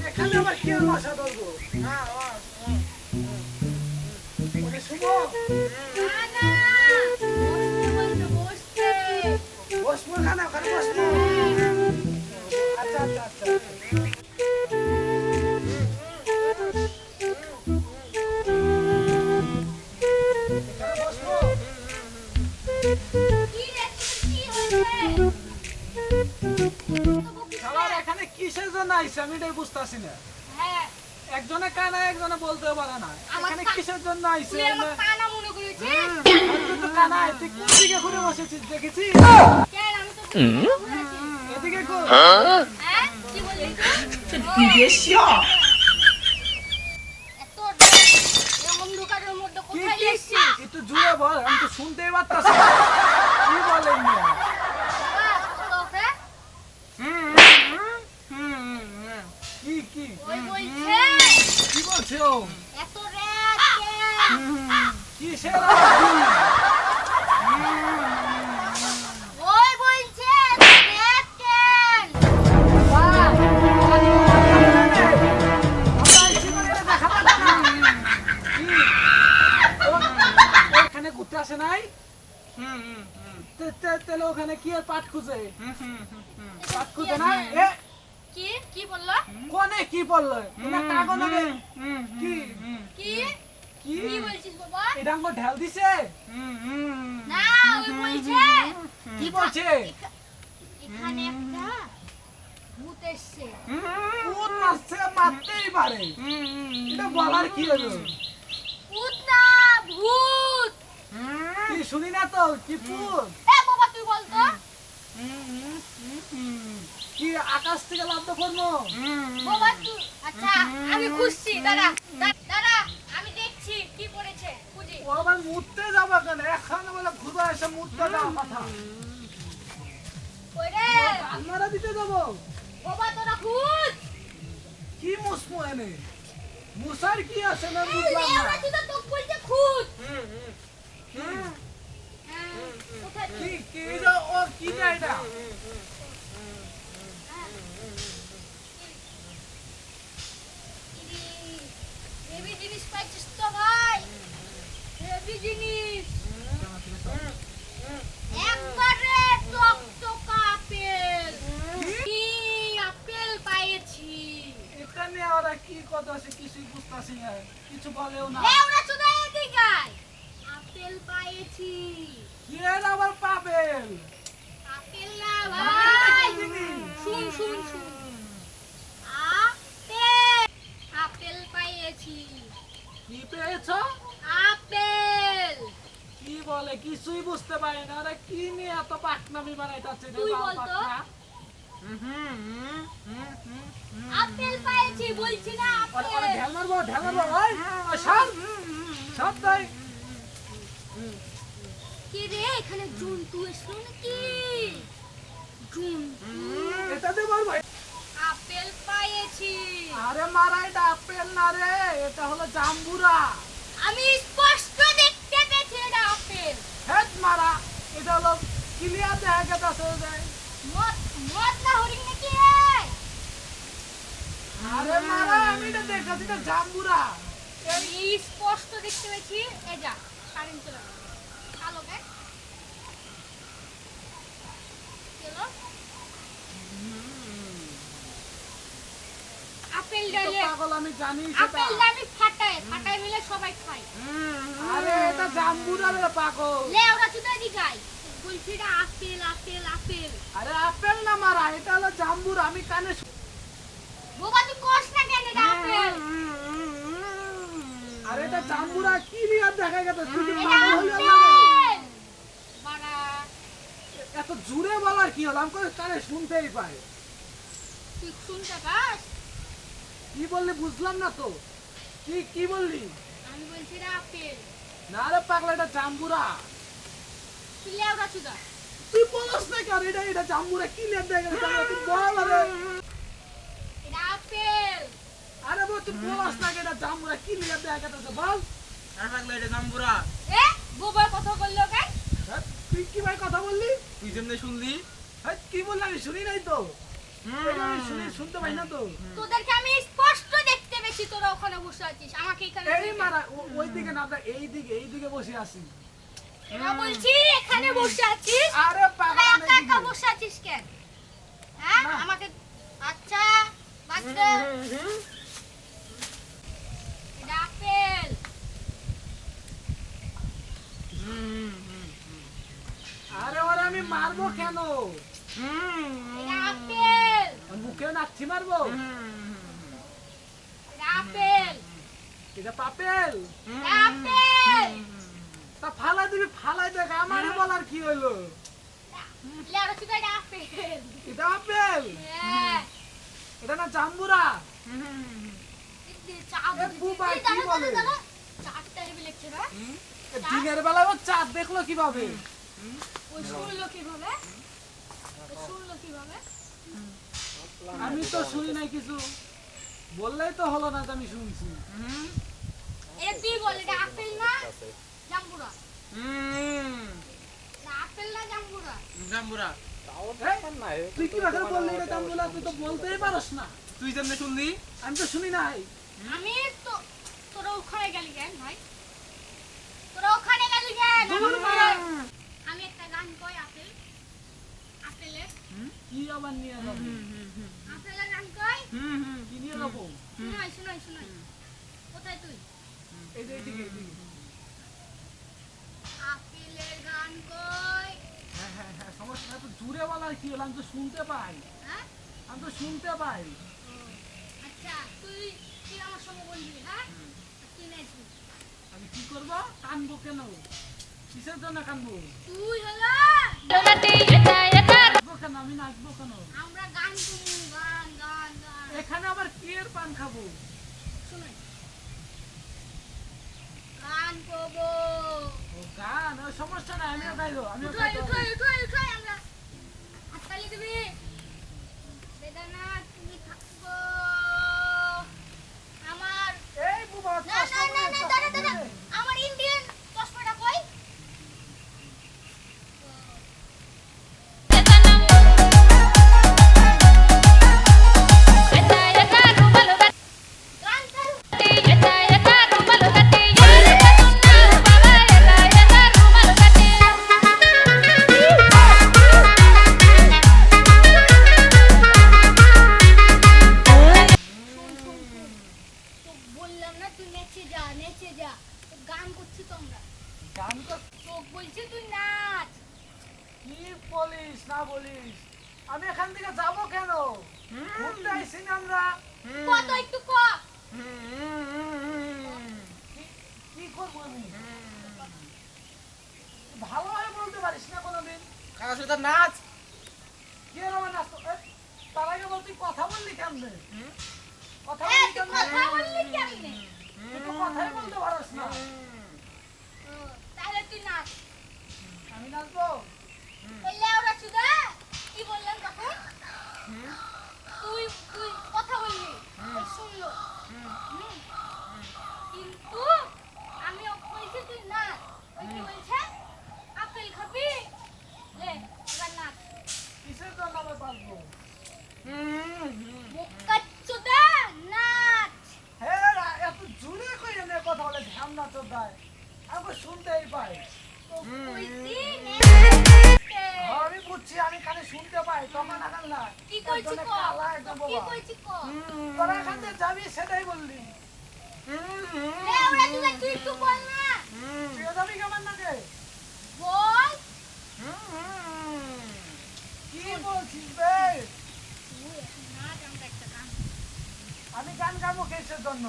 এখানে আবার কে বাসা ধরবো? ওরে শুনো, না না বসতে বলছো বসতে বসবো এখানে, ওখানে বসবো। আচ্ছা আচ্ছা আচ্ছা, এখানে বসবো। কি রে কি হয়েছে শালার এখানে কিসের জন্য আইছে আমি এটাই বুঝতাছি না। হ্যাঁ একজনে কানা একজনে বলতেও পারে না। এখানে কিসের জন্য আইছে? তুই আমার কানা মনে করেছিস তুই তো কানা, তুই কোন দিকে ঘুরে বসেছিস দেখেছিস? কেন আমি তো বলেছি এদিকে ঘুর। হ্যাঁ কি বললি তুই 你别笑。 এত এই অন্ধকারের মধ্যে কি কোথায় কি এসেছিস একটু জুড়ে বল, আমি তো শুনতেই পারতাছি না। কি বলেন না? তোকে কি কি ওই বলছে কি বলছো? এত রাত কেন কিসের আওয়াজ? ওই বলছে এত রাত কেন ওখানে ঘুরতে আসে নাই? তাহলে ওখানে কি আর পাট খুঁজে? পাট খুঁজে না? এ কি কি বললো কোনে কি বললো? তোমার কাগজ হবে কি কি কি কি বলছিস বাবা এটা আমাকে ঢেল দিছে? না ওই বলছে কি বলছে? এখানে একটা ভূত এসছে ভূত মারছে, মারতেই পারে, এটা বলার কি হলো? ভূত না ভূত তুই শুনি না তো কি ভূত? এ বাবা তুই বল তো কি আকাশ থেকে লাভ করবো? বাবা তুই আচ্ছা আমি খুঁজছি দাঁড়া দাঁড়া আমি দেখছি কি করেছে খুঁজি ও আবার মুততে যাবা কেন? এখন বলে ঘুরবা এসে মুততে যাওয়া কথা। ওই রে আলমারা দিতে যাবো? বাবা তোরা খুঁজ কি মুসমু এনে? মুসার কি আছে না এই বুঝলাম না। লেওড়া তুই তো তোকে বলছে খুঁজ হ্যাঁ কোথায় কি কি যা ও কি না এটা? হেভি জিনিস পাইছিস তো ভাই হেভি জিনিস একবারে টকটকা আপেল কি আপেল পাইছি এটা নিয়ে ওরা কি কথা আছে কিছুই বুঝতাছি না, কিছু বলেও না। লেওড়া চুদা এদিকে আয়। আপেল পাইছি কি এর আবার পাবেল? আপেল না ভাই কি জিনিস? শুন শুন শুন আপেল আপেল পাইছি কি পেয়েছো? আপেল কি বলে কিছুই বুঝতে পারি না। আরে কি নিয়ে এত পাকনামি বানাইতাছে রে তুই বাবা বল তো। পাকনা? আপেল পাইছি বলছি না আরে আপেল ঢেল মারবো ঢেল মারবো, ওই ওই সর সর তাই। কি রে এখানে জন্তু এসলো নাকি জন্তু এটা দিয়ে মারবো। আপেল পাইছি আরে মারা, এটা আপেল না রে, এটা হলো জাম্বুরা। আমি স্পষ্ট দেখতে পেয়েছি এটা আপেল হেড মারা, এটা হলো ক্লিয়ার দেখা গেছে যে। মত মত না হরিং নাকি আরে মারা, আমি এটা দেখেছি, এটা জাম্বুরা। আমি স্পষ্ট দেখতে পেয়েছি এ যা কারেন্ট চলে গেল কালো গাছ চলো আপেল তো ডালে পাগল আমি জানি সেটা। আপেল ডালে ফাটায় ফাটায় মিলে সবাই খায় আরে এটা জাম্বুরা রে পাগল। লে ওরা চুদা দিগাই বলছি এটা আপেল আপেল আপেল আরে আপেল না মারা, এটা হলো জাম্বুরা, আমি কানে বাবা তুই কস না কেন এটা আপেল আরে এটা জাম্বুরা ক্লিয়ার দেখা গেছে, তুই কি এটা পাগল হলি আপেল লাগে? বাড়া এত জোরে বলার কি হলো? আমি কই কানে শুনতেই পাই। তুই শুনতে পাস কি বললি বুঝলাম না তো। কি কি বললি? আমি বলছি এটা আপেল না রে পাগলা, এটা জাম্বুরা। তুই লে ওরা চুদা তুই বলস না কেন? এটা এটা জাম্বুরা ক্লিয়ার দেখা গেছে, তুই বল। আরে এটা আপেল আরে বল, তুই বলস না কেন? এটা জাম্বুরা ক্লিয়ার দেখা গেছে, বল। আর পাগলা এটা জাম্বুরা। এ বাবা কথা বললো কেন হ্যাঁ, তুই কি ভাই কথা বললি? তুই যেমনে শুনলি হ্যাঁ, কি বললি আমি শুনি নাই তো। এটা আমি শুনতে পাই না তো। তোদেরকে আমি ওখানে বসে আছিস আমাকে এখানে এই মারা ওইদিকে না, আমরা এইদিকে বসে আছি। এরা বলছি এখানে বসে আছিস আরে তোরা পাগল একা একা বসে আছিস কেন হ্যাঁ না। আমাকে আচ্ছা বাচ্চা এটা আপেল আরে ওরা আমি মারবো কেন? এটা আপেল মুখে নাচ্ছি মারবো? এটা আপেল এটা পাপেল। এটা আপেল তা ফালাই দিবি, ফালাই দেখ, আমারই বলার কি হইলো? লেড়া চুদা এটা আপেল এটা আপেল, হ্যাঁ এটা না জাম্বুরা। এ বুবা, কি বলে? চারটা লেবু লিখছে না এ দিনের বেলায় ও চাঁদ দেখলো কিভাবে? ওই শুনলো কিভাবে ওই শুনলো কিভাবে আমি তো শুনি নাই কিছু, বললেই তো হলো না যে আমি শুনছি। এটা তুই বল এটা আপেল না জাম্বুরা না আপেল না জাম্বুরা জাম্বুরা এই, তুই কি ব্যাপারে বললি এটা জাম্বুরা? তুই তো বলতেই পারস না। তুই যেমনে শুনলি আমি তো শুনি নাই। আমি তো তোরা ওখানে গেলি কেন ভাই তোরা ওখানে গেলি কেন দূর মারা। আমি একটা গান কই আপেল আপেলের কি আবার নিয়ে যাবো? আপেলের গান কই কি নিয়ে যাবো? শুনাই কোথায় তুই এই যে এইদিকে, এইদিকে। আপেলের গান কই হ্যাঁ হ্যাঁ হ্যাঁ, সমস্যা নাই, তো জুড়ে বলার কি হলো? আমি তো শুনতে পাই, হ্যাঁ আমি তো শুনতে পাই। আচ্ছা তুই তুই আমার সঙ্গে বলবি হ্যাঁ তুই নাচবি আমি কি করবো? কানবো কেন? কিসের জন্য কানবো? তুই হলো নাচবো কেন? আমি নাচবো কেন? আমরা গান করবো গান গান গান এখানে আবার কি এর পান খাবো? শুনুন গান করবো ও গান, ও সমস্যা নাই, আমিও গাইবো, আমিও উঠাই গাইবো। উঠাই উঠাই উঠাই আমরা হাততালি দিবি বেদানা তুমি থাকবো আমার এই বুবা, না না না না দাঁড়া দাঁড়া আমার ইন্ডিয়ান চশমাটা কই গান কর তো বললাম না তুই নেচে যা তো গান করছি তো আমরা গান তো তোক বলছি তুই নাচ কি বলিস না বলিস? আমি এখান থেকে যাবো কেন? ঘুরতে আইছি না আমরা। কত একটু ক কি- কি করবো আমি? ভালোভাবে বলতে পারিস না কোনোদিন? কাকা সুতা নাচ কি হলো আমার নাচতো? তার আগে বল, তুই কথা বললি কেমনে? কথা এই বললি তুই কেমনে? কথা বললি কেমনে তুই তো কথাই বলতে পারস না। ও, তাহলে তুই নাচ আমি নাচবো? এই লেওড়া চুদা কি বললাম তখন তুই তুই কথা বললি ওই শুনলো হুম। কিন্তু আমি ওকে বলছি তুই নাচ ওই কি বলছে আপেল খাবি লে এবার নাচ কিসের জন্য আবার বাঁচবো? বোকা চুদা নাচ হ্যাঁ, এত জোরে কই এনে কথা বলে, ধ্যান না তোর দায়। আমি শুনতেই পাই। তো কইছি নে আমি বুঝছি, আমি খালি শুনতে পাই, তখন আগাল না। কি কইছি একজনে ক কালা, একজন কি বোবা। কইছি ক তোরা এখান থেকে যাবি, সেটাই বললি। লেওড়া চুদা তুই একটু বল না তুই যাবি কেমন নাকি? বল কি বলছিস বে? তুই এখন নাচ আমরা একটা গান আমি গান গাবো কিসের জন্য?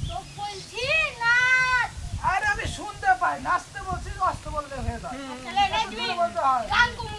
তো বলছি নাচ আরে আমি শুনতে পাই, নাচতে বলছি, নাচতে বললে হয়ে যায়। তাহলে এত নাচবি জোরে বলতে হয়। গান কমু